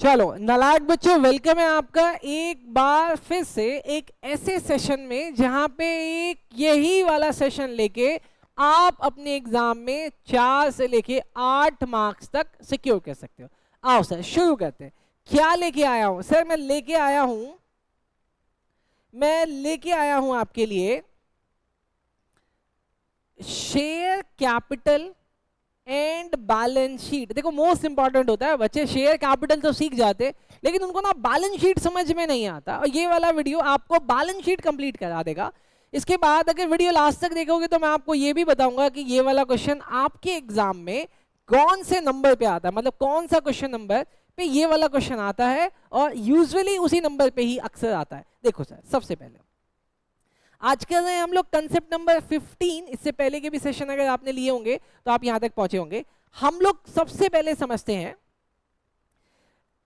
चलो नालायक बच्चों, वेलकम है आपका एक बार फिर से एक ऐसे सेशन में जहां पे एक यही वाला सेशन लेके आप अपने एग्जाम में 4 से लेके 8 मार्क्स तक सिक्योर कर सकते हो। आओ सर शुरू करते हैं। क्या लेके आया हूं सर? मैं लेके आया हूं आपके लिए share capital and balance sheet. देखो मोस्ट इंपॉर्टेंट होता है, बच्चे शेयर कैपिटल तो सीख जाते लेकिन उनको ना बैलेंस शीट समझ में नहीं आता, और ये वाला वीडियो आपको बैलेंस शीट कंप्लीट करा देगा। इसके बाद अगर वीडियो लास्ट तक देखोगे तो मैं आपको ये भी बताऊंगा कि ये वाला क्वेश्चन आपके एग्जाम में कौन से नंबर पे आता है, मतलब कौन सा क्वेश्चन नंबर पे ये वाला क्वेश्चन आता है, और यूजुअली उसी नंबर पे ही अक्सर आता है। देखो सर, सबसे पहले आज कर रहे हैं हम लोग कंसेप्ट नंबर 15। इससे पहले के भी सेशन अगर आपने लिए होंगे तो आप यहां तक पहुंचे होंगे। हम लोग सबसे पहले समझते हैं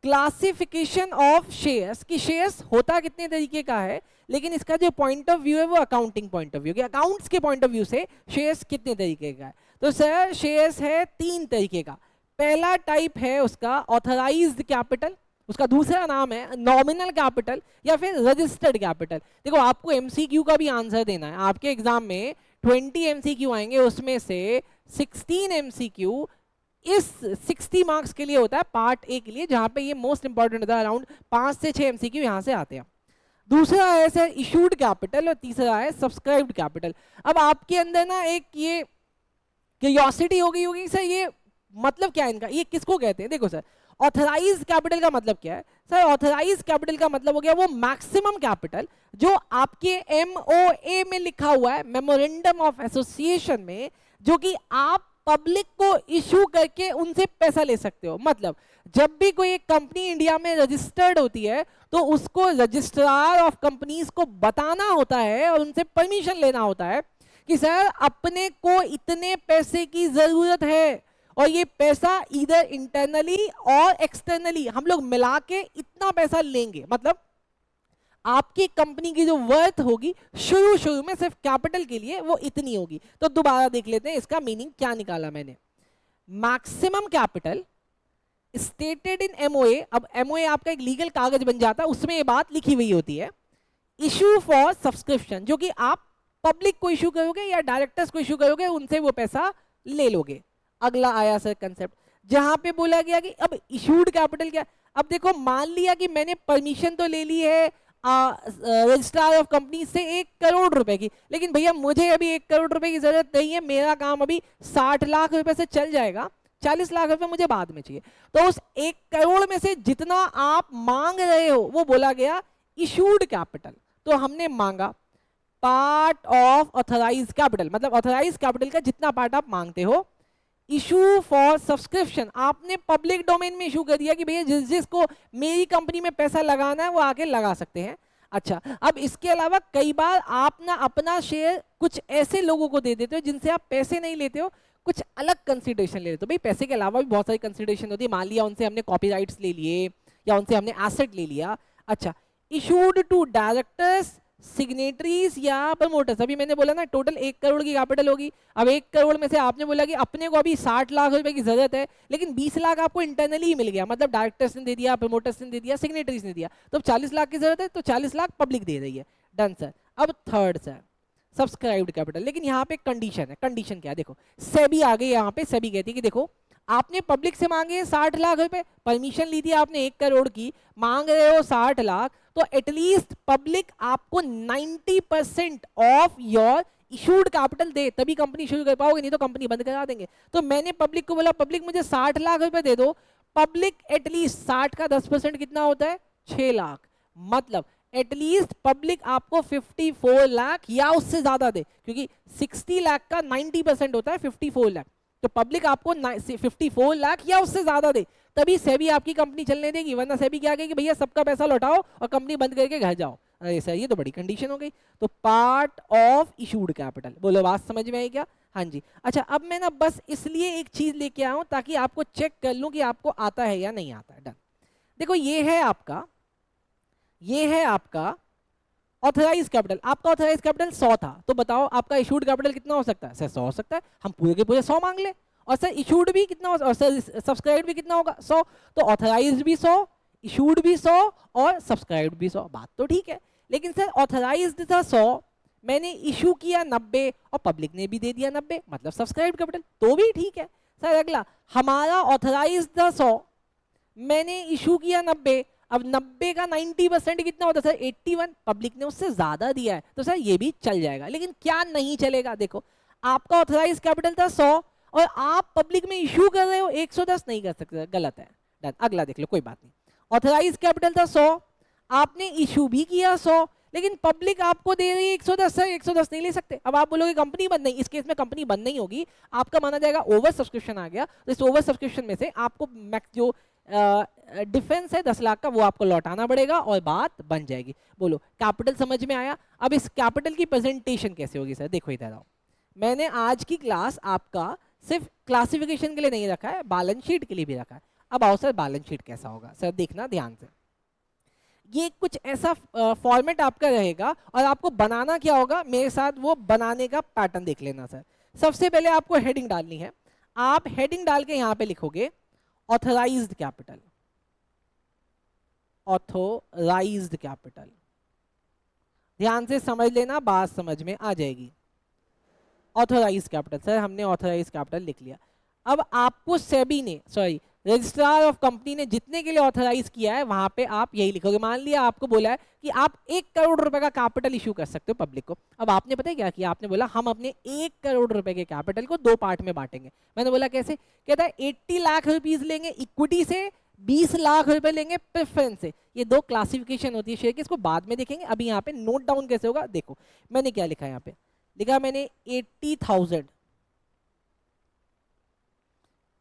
क्लासिफिकेशन ऑफ शेयर्स, कि शेयर्स होता कितने तरीके का है, लेकिन इसका जो पॉइंट ऑफ व्यू है वो अकाउंटिंग पॉइंट ऑफ व्यू, कि अकाउंट्स के पॉइंट ऑफ व्यू से शेयर्स कितने तरीके का है। तो सर शेयर्स है 3 तरीके का। पहला टाइप है उसका ऑथराइज्ड कैपिटल, उसका दूसरा नाम है नॉमिनल कैपिटल या फिर रजिस्टर्ड कैपिटल। देखो आपको एमसीक्यू का भी आंसर देना है, आपके एग्जाम में 20 एमसीक्यू आएंगे, उसमें से 16 एमसीक्यू इस 60 मार्क्स के लिए होता है पार्ट ए के लिए, जहां पे ये मोस्ट इंपॉर्टेंट होता है। अराउंड 5 से 6 एमसीक्यू यहां से आते हैं। दूसरा है सर इशूड कैपिटल और तीसरा है सब्सक्राइब्ड कैपिटल। अब आपके अंदर ना एक ये क्यूरियोसिटी हो गई होगी, सर ये मतलब क्या है इनका, ये किसको कहते हैं? देखो सर, ऑथराइज्ड कैपिटल का मतलब क्या है? सर ऑथराइज्ड कैपिटल का मतलब हो गया वो मैक्सिमम कैपिटल जो आपके एमओए में लिखा हुआ है, मेमोरेंडम ऑफ एसोसिएशन में, जो कि आप पब्लिक को इशू करके उनसे पैसा ले सकते हो। मतलब जब भी कोई एक कंपनी इंडिया में रजिस्टर्ड होती है तो उसको रजिस्ट्रार ऑफ कंपनीज को बताना होता है और उनसे परमिशन लेना होता है कि सर अपने को इतने पैसे की जरूरत है, और ये पैसा इधर इंटरनली और एक्सटर्नली हम लोग मिला के इतना पैसा लेंगे। मतलब आपकी कंपनी की जो वर्थ होगी शुरू में सिर्फ कैपिटल के लिए वो इतनी होगी। तो दोबारा देख लेते हैं इसका मीनिंग क्या निकाला मैंने। Maximum capital stated in MOA, अब एमओए आपका एक लीगल कागज बन जाता है, उसमें ये बात लिखी हुई होती है। इशू फॉर सब्सक्रिप्शन, जो कि आप पब्लिक को इशू करोगे या डायरेक्टर्स को इशू करोगे, उनसे वो पैसा ले लोगे। अगला आया सर कंसेप्ट, जहां पे बोला गया कि अब इशूड कैपिटल क्या। अब देखो मान लिया कि मैंने परमिशन तो ले ली है रजिस्ट्रार ऑफ कंपनी से 1 करोड़ रुपए की, लेकिन भैया मुझे अभी 1 करोड़ रुपए की जरूरत नहीं है, मेरा काम अभी 60 लाख रुपए से चल जाएगा, 40 लाख रुपए मुझे बाद में चाहिए। तो उस 1 करोड़ में से जितना आप मांग रहे हो वो बोला गया इशूड कैपिटल। तो हमने मांगा पार्ट ऑफ ऑथराइज्ड कैपिटल, मतलब ऑथराइज्ड कैपिटल का जितना पार्ट आप मांगते हो। इशू फॉर सब्सक्रिप्शन, आपने पब्लिक डोमेन में इशू कर दिया कि भैया जिस जिसको मेरी कंपनी में पैसा लगाना है वो आके लगा सकते हैं। अच्छा, अब इसके अलावा कई बार आप ना अपना शेयर कुछ ऐसे लोगों को दे देते हो जिनसे आप पैसे नहीं लेते हो, कुछ अलग कंसिडरेशन ले लेते हो। भाई पैसे के अलावा भी बहुत सारी कंसिडरेशन होती है, मान लिया उनसे हमने कॉपीराइट्स ले लिए या उनसे हमने एसेट ले लिया। अच्छा, इशूड टू डायरेक्टर्स, सिग्नेटरीज या प्रमोटर्स। अभी मैंने बोला ना टोटल 1 करोड़ की कैपिटल होगी। अब 1 करोड़ में से आपने बोला कि अपने को अभी 60 लाख रुपए की जरूरत है, लेकिन 20 लाख आपको इंटरनली ही मिल गया, मतलब डायरेक्टर्स ने दे दिया, प्रमोटर्स ने दे दिया, सिग्नेटरीज ने दिया, तो 40 लाख की जरूरत है, तो 40 लाख पब्लिक दे रही है। Done sir. अब थर्ड सर सब्सक्राइब्ड कैपिटल, लेकिन यहाँ पे कंडीशन है। कंडीशन क्या है? देखो सेबी आ गई, यहाँ पे सेबी कहती है कि देखो आपने पब्लिक से मांगे 60 लाख रुपए, परमिशन ली थी आपने 1 करोड़ की, मांग रहे हो 60 लाख, तो एटलीस्ट पब्लिक आपको 90% ऑफ योर इशूड कैपिटल दे, तभी कंपनी शुरू कर पाओगे, नहीं तो कंपनी बंद करा देंगे। तो मैंने पब्लिक को बोला पब्लिक मुझे 60 लाख रुपए दे दो। पब्लिक एटलीस्ट 60 का 10% कितना होता है? 6 लाख। मतलब एटलीस्ट पब्लिक आपको 54 लाख या उससे ज्यादा दे, क्योंकि 60 लाख का 90% होता है 54 लाख। तो पब्लिक आपको 54 लाख या उससे ज्यादा दे, तभी सेबी आपकी कंपनी चलने देगी, वरना सेबी क्या कहेगी भैया सबका पैसा लौटाओ और कंपनी बंद करके घर जाओ। अरे सर ये तो बड़ी कंडीशन हो गई। तो पार्ट ऑफ इशूड कैपिटल, बोलो बात समझ में आई क्या? हाँ जी। अच्छा, अब मैं ना बस इसलिए एक चीज लेके आया हूं ताकि आपको चेक कर लूं कि आपको आता है या नहीं आता है। डन। देखो ये है आपका ऑथराइज कैपिटल। आपका ऑथराइज कैपिटल 100 था, तो बताओ आपका इशूड कैपिटल कितना हो सकता है? सर 100 हो सकता है, हम पूरे के पूरे 100 मांग ले। और सर इशूड भी कितना, और सर सब्सक्राइब भी कितना होगा? 100। तो ऑथराइज भी 100, इशूड भी 100 और सब्सक्राइब्ड भी 100, बात तो ठीक है। लेकिन सर ऑथराइज्ड था 100, मैंने इशू किया 90 और पब्लिक ने भी दे दिया 90, मतलब सब्सक्राइब्ड कैपिटल, तो भी ठीक है। सर अगला, हमारा ऑथराइज्ड था 100, मैंने इशू किया 90, अब 90 का 90% कितना होता है सर 81, पब्लिक ने उससे ज्यादा दिया है, तो सर ये भी चल जाएगा। लेकिन क्या नहीं चलेगा, देखो आपका ऑथराइज कैपिटल था 100 और आप पब्लिक में इशू कर रहे हो 110, नहीं कर सकते, गलत है। डन, अगला देख लो, कोई बात नहीं। ऑथराइज कैपिटल था 100, आपने इशू भी किया 100, लेकिन पब्लिक आपको दे रही है 110, सर 110 नहीं ले सकते। अब आप बोलोगे कंपनी बंद नहीं, इस केस में कंपनी बंद नहीं होगी, आपका माना जाएगा ओवर सब्सक्रिप्शन आ गया, तो इस ओवर सब्सक्रिप्शन में से आपको मैक्स जो डिफेंस है 10 लाख का वो आपको लौटाना पड़ेगा और बात बन जाएगी। बोलो कैपिटल समझ में आया? अब इस कैपिटल की प्रेजेंटेशन कैसे होगी सर, देखो इधर आओ। मैंने आज की क्लास आपका सिर्फ क्लासिफिकेशन के लिए नहीं रखा है, बैलेंस शीट के लिए भी रखा है। अब आओ सर बैलेंस शीट कैसा होगा, सर देखना ध्यान से। ये कुछ ऐसा फॉर्मेट आपका रहेगा और आपको बनाना क्या होगा, मेरे साथ वो बनाने का पैटर्न देख लेना सर। सबसे पहले आपको हेडिंग डालनी है, आप हेडिंग डाल के यहां पे लिखोगे ऑथराइज्ड कैपिटल, ऑथराइज्ड कैपिटल। ध्यान से समझ लेना, बात समझ में आ जाएगी। ऑथराइज्ड कैपिटल, सर हमने ऑथराइज्ड कैपिटल लिख लिया। अब आपको सेबी ने, सॉरी रजिस्ट्रार ऑफ कंपनी ने जितने के लिए ऑथराइज किया है वहां पे आप यही लिखोगे। मान लिया आपको बोला है कि आप 1 करोड़ रुपए का कैपिटल इशू कर सकते हो पब्लिक को। अब आपने पता है क्या किया, आपने बोला हम अपने 1 करोड़ रुपए के कैपिटल को 2 पार्ट में बांटेंगे। मैंने बोला कैसे, कहता है 80 लाख रुपीज लेंगे इक्विटी से, 20 लाख रुपए लेंगे प्रेफरेंस से। ये 2 क्लासिफिकेशन होती है शेयर की, इसको बाद में देखेंगे। अभी यहाँ पे नोट डाउन कैसे होगा देखो। मैंने क्या लिखा है यहाँ पे, लिखा मैंने 80,000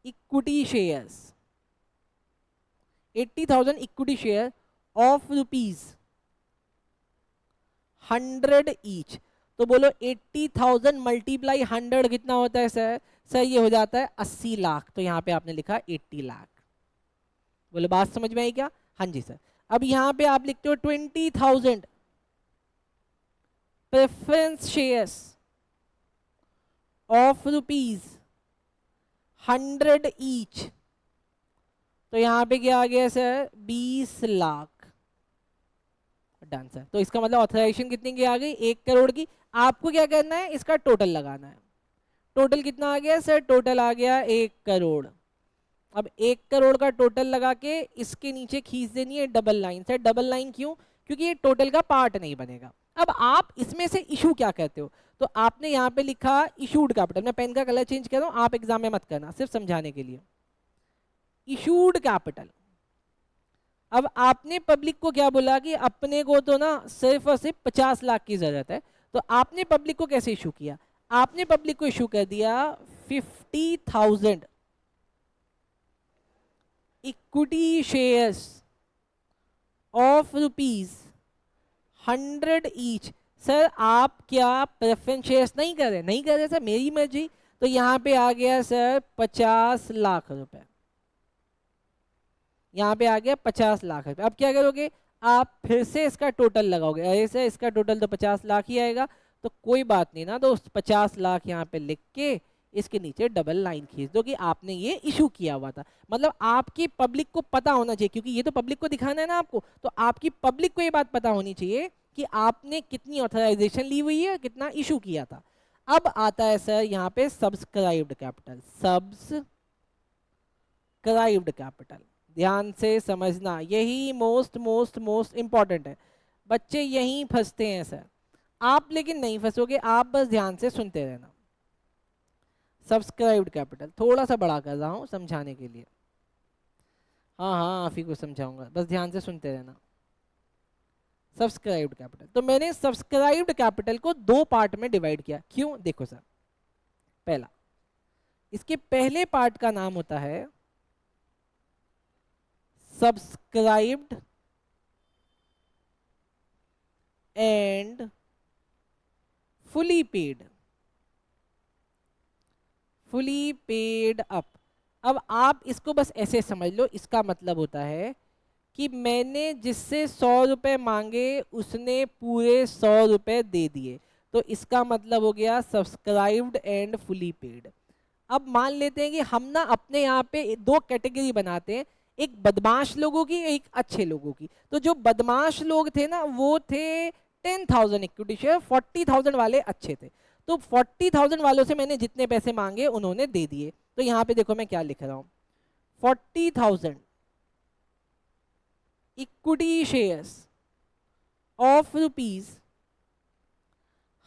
equity shares, 80,000 equity share of ₹100 each. तो बोलो 80,000 मल्टीप्लाई 100 कितना होता है सर? सर ये हो जाता है 80 लाख। तो यहाँ पे आपने लिखा 80 लाख। बोलो बात समझ में आई क्या? हाँ जी सर। अब यहाँ पे आप लिखते हो 20,000 प्रेफरेंस शेयर्स ऑफ ₹100 ईच। तो यहाँ पे क्या आ गया सर? 20 लाख। Done sir. तो इसका मतलब ऑथराइजेशन कितने की आ गई? 1 करोड़ की। आपको क्या करना है, इसका टोटल लगाना है। टोटल कितना आ गया सर? टोटल आ गया 1 करोड़। अब 1 करोड़ का टोटल लगा के इसके नीचे खींच देनी है double line. Sir double line क्यों? क्योंकि ये टोटल का पार्ट नहीं बनेगा। अब आप इसमें से इशू क्या कहते हो, तो आपने यहाँ पे लिखा इशूड कैपिटल। मैं पेन का कलर चेंज कर रहा हूँ, आप एग्जाम में मत करना, सिर्फ समझाने के लिए। Issued capital. अब आपने पब्लिक को क्या बोला कि अपने को तो ना सिर्फ और सिर्फ 50 लाख की जरूरत है। तो आपने पब्लिक को कैसे इशू किया? आपने पब्लिक को इशू कर दिया 50,000 equity shares of ₹100 each. Sir आप क्या प्रेफरेंस शेयर्स नहीं कर रहे? नहीं कर रहे सर, मेरी मर्जी। तो यहां पे आ गया सर 50 लाख रुपए, यहाँ पे आ गया 50 लाख रुपए। अब क्या करोगे, आप फिर से इसका टोटल लगाओगे। अरे सर इसका टोटल तो 50 लाख ही आएगा। तो कोई बात नहीं ना दोस्त, 50 लाख यहाँ पे लिख के इसके नीचे डबल लाइन खींच दो कि आपने ये इशू किया हुआ था। मतलब आपकी पब्लिक को पता होना चाहिए, क्योंकि ये तो पब्लिक को दिखाना है ना आपको, तो आपकी पब्लिक को ये बात पता होनी चाहिए कि आपने कितनी ऑथराइजेशन ली हुई है, कितना इशू किया था। अब आता है सर यहाँ पे सब्सक्राइब्ड कैपिटल। सब्सक्राइब्ड कैपिटल, ध्यान से समझना, यही मोस्ट इंपॉर्टेंट है। बच्चे यहीं फंसते हैं सर, आप लेकिन नहीं फंसोगे, आप बस ध्यान से सुनते रहना। सब्सक्राइब्ड कैपिटल थोड़ा सा बड़ा कर रहा हूं समझाने के लिए। हाँ आप ही को समझाऊंगा, बस ध्यान से सुनते रहना। सब्सक्राइब्ड कैपिटल, तो मैंने सब्सक्राइब्ड कैपिटल को 2 पार्ट में डिवाइड किया। क्यों? देखो सर, पहला, इसके पहले पार्ट का नाम होता है subscribed and fully paid, fully paid up. अब आप इसको बस ऐसे समझ लो, इसका मतलब होता है कि मैंने जिससे 100 रुपए मांगे उसने पूरे 100 रुपए दे दिए, तो इसका मतलब हो गया सब्सक्राइब्ड एंड फुली पेड। अब मान लेते हैं कि हम ना अपने यहाँ पे 2 कैटेगरी बनाते हैं। एक बदमाश लोगों की, एक अच्छे लोगों की। तो जो बदमाश लोग थे ना वो थे 10,000 इक्विटी शेयर, 40,000 वाले अच्छे थे। तो 40,000 वालों से मैंने जितने पैसे मांगे उन्होंने दे दिए। तो यहाँ पे देखो मैं क्या लिख रहा हूँ, 40,000 इक्विटी शेयर्स ऑफ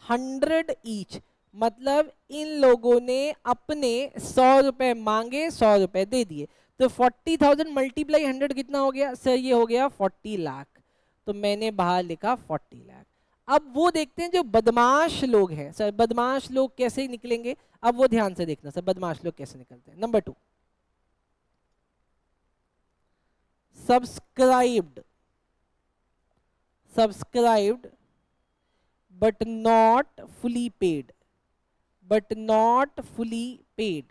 ₹100 ईच, मतलब इन लोगों ने अपने 100 रुपए मांगे, 100 रुपए दे दिए। तो 40,000 मल्टीप्लाई 100 कितना हो गया सर? ये हो गया 40 लाख। तो मैंने बाहर लिखा 40 लाख। अब वो देखते हैं जो बदमाश लोग हैं। सर बदमाश लोग कैसे निकलेंगे? अब वो ध्यान से देखना सर, बदमाश लोग कैसे निकलते हैं। Number 2, subscribed but not fully paid, but not fully paid।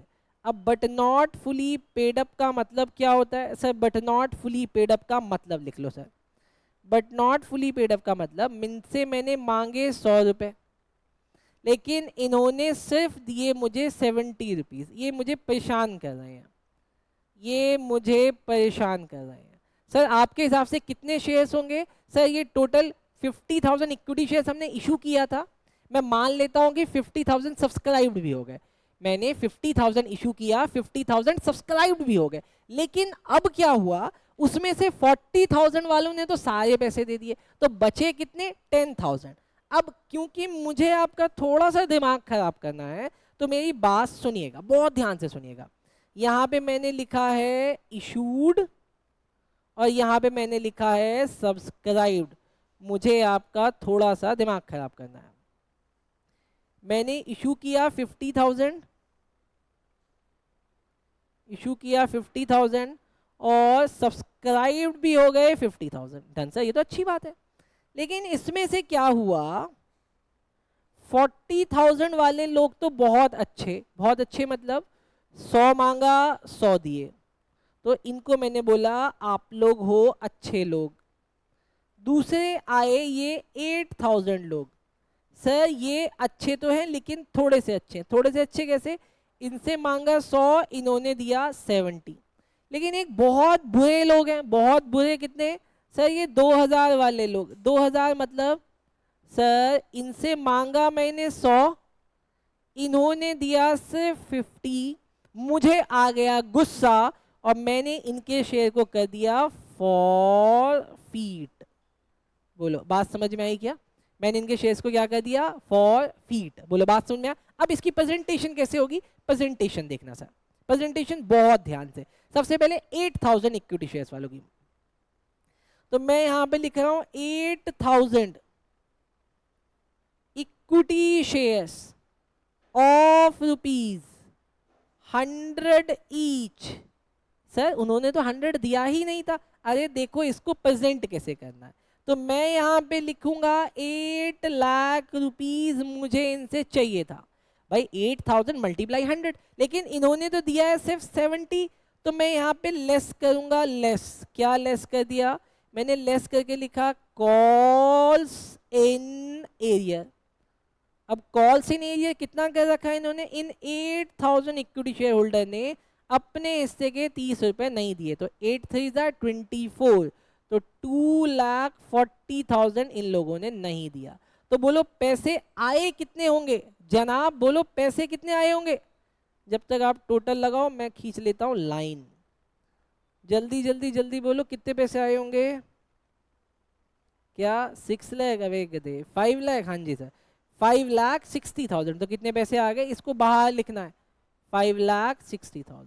अब but not fully paid up का मतलब क्या होता है sir? but not fully paid up का मतलब लिख लो sir. but not fully paid up का मतलब मुझसे मैंने मांगे 100 रुपए, लेकिन इन्होंने सिर्फ दिए मुझे 70 रुपीज। ये मुझे परेशान कर रहे हैं, ये मुझे परेशान कर रहे हैं। सर आपके हिसाब से कितने शेयर्स होंगे? सर ये टोटल 50,000 इक्विटी शेयर्स हमने इशू किया था। मैं मान लेता हूं कि 50,000 सब्सक्राइब्ड भी हो गए। मैंने 50,000 इशू किया, 50,000 सब्सक्राइब्ड भी हो गए। लेकिन अब क्या हुआ, उसमें से 40,000 वालों ने तो सारे पैसे दे दिए, तो बचे कितने? 10,000। अब क्योंकि मुझे आपका थोड़ा सा दिमाग खराब करना है तो मेरी बात सुनिएगा, बहुत ध्यान से सुनिएगा। यहाँ पे मैंने लिखा है इशूड और यहाँ पे मैंने लिखा है सब्सक्राइब्ड। मुझे आपका थोड़ा सा दिमाग खराब करना है। मैंने इशू किया 50,000, और सब्सक्राइब्ड भी हो गए 50,000। डन सर, ये तो अच्छी बात है। लेकिन इसमें से क्या हुआ, 40,000 वाले लोग तो बहुत अच्छे मतलब 100 मांगा 100 दिए, तो इनको मैंने बोला आप लोग हो अच्छे लोग। दूसरे आए ये 8,000 लोग। सर ये अच्छे तो हैं लेकिन थोड़े से अच्छे कैसे? इनसे मांगा 100, इन्होंने दिया 70। लेकिन एक बहुत बुरे लोग हैं, बहुत बुरे। कितने सर? ये 2,000 वाले लोग। 2,000 मतलब सर इनसे मांगा मैंने 100, इन्होंने दिया सिर्फ 50। मुझे आ गया गुस्सा और मैंने इनके शेयर को कर दिया फॉरफीट। बोलो बात समझ में आई क्या? मैंने इनके शेयर्स को क्या कर दिया? फॉरफीट। बोलो बात समझ में आया? अब इसकी प्रेजेंटेशन कैसे होगी? प्रेजेंटेशन देखना सर, प्रेजेंटेशन बहुत ध्यान से। सबसे पहले 8,000 इक्विटी शेयर्स वालों की, तो मैं यहां पे लिख रहा हूं 8,000 equity shares of ₹100 each. Sir उन्होंने तो 100 दिया ही नहीं था। अरे देखो इसको प्रेजेंट कैसे करना है, तो मैं यहाँ पे लिखूंगा 8 लाख रुपीज मुझे इनसे चाहिए था। भाई 8,000 मल्टीप्लाई 100, लेकिन इन्होंने तो दिया है सिर्फ 70। तो मैं यहाँ पे लेस करूंगा। लेस क्या लेस कर दिया मैंने? लेस करके लिखा कॉल्स इन एरिया। अब कॉल्स इन एरिया कितना कर रखा है इन्होंने? इन 8,000 इक्विटी शेयर होल्डर ने अपने हिस्से के 30 रुपए नहीं दिए, तो 8 3 24, तो 2,40,000 इन लोगों ने नहीं दिया। तो बोलो पैसे आए कितने होंगे जनाब? बोलो पैसे कितने आए होंगे? जब तक आप टोटल लगाओ मैं खींच लेता हूं लाइन। जल्दी जल्दी जल्दी बोलो कितने पैसे आए होंगे? क्या 6 लाख? अबे गधे 5 लाख। हाँ जी सर, 5,60,000। तो कितने पैसे आ गए? इसको बाहर लिखना है, 5,60,000।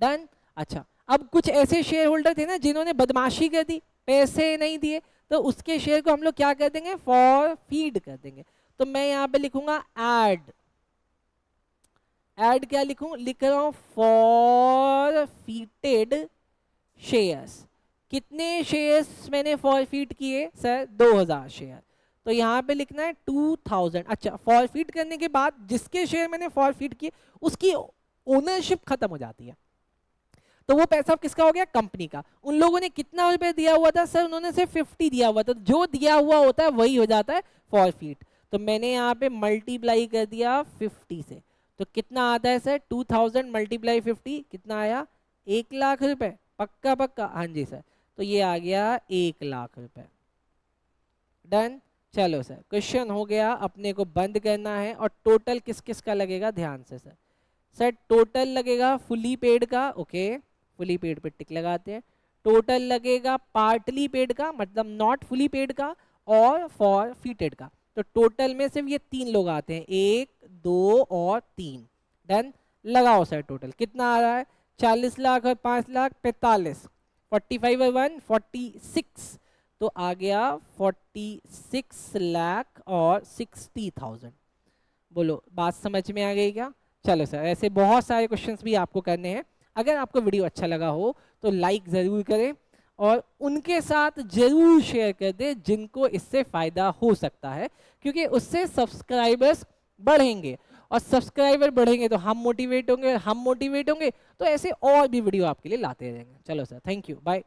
डन। अच्छा, अब कुछ ऐसे शेयर होल्डर थे ना जिन्होंने बदमाशी कर दी, पैसे नहीं दिए, तो उसके शेयर को हम लोग क्या कर देंगे? फॉरफीड कर देंगे। तो मैं यहाँ पे लिखूंगा ऐड क्या लिखूं? लिख रहा हूं फॉरफीटेड शेयर्स। कितने शेयर्स मैंने फॉरफीट किए सर? 2,000 शेयर। तो यहाँ पे लिखना है 2,000। अच्छा, फॉरफीट करने के बाद जिसके शेयर मैंने फॉरफीट किए उसकी ओनरशिप खत्म हो जाती है, तो वो पैसा किसका हो गया? कंपनी का। उन लोगों ने कितना रुपए दिया हुआ था सर? उन्होंने सिर्फ 50 दिया हुआ था। जो दिया हुआ होता है वही हो जाता है फॉरफीट। तो मैंने यहाँ पे मल्टीप्लाई कर दिया 50 से, तो कितना आता है सर? 2,000 मल्टीप्लाई 50 कितना आया? 1 लाख रुपए। पक्का पक्का, हाँ जी सर। तो ये आ गया 1,00,000 रुपए। डन। चलो सर, क्वेश्चन हो गया, अपने को बंद करना है। और टोटल किस किस का लगेगा, ध्यान से सर। सर टोटल लगेगा फुली पेड का, ओके, फुली पेड पे टिक लगाते हैं। टोटल लगेगा पार्टली पेड का, मतलब नॉट फुली पेड का, और फॉर फीटेड का। तो टोटल में सिर्फ ये 3 लोग आते हैं, 1 2 और 3। डन। लगाओ सर, टोटल कितना आ रहा है, 40 लाख और 5 लाख 45, 45 और 1 46, तो आ गया 46 लाख और 60,000। बोलो बात समझ में आ गई क्या। चलो सर, ऐसे बहुत सारे क्वेश्चंस भी आपको करने हैं। अगर आपको वीडियो अच्छा लगा हो तो लाइक ज़रूर करें और उनके साथ ज़रूर शेयर कर दें जिनको इससे फ़ायदा हो सकता है, क्योंकि उससे सब्सक्राइबर्स बढ़ेंगे, और सब्सक्राइबर बढ़ेंगे तो हम मोटिवेट होंगे, हम मोटिवेट होंगे तो ऐसे और भी वीडियो आपके लिए लाते रहेंगे। चलो सर, थैंक यू, बाय।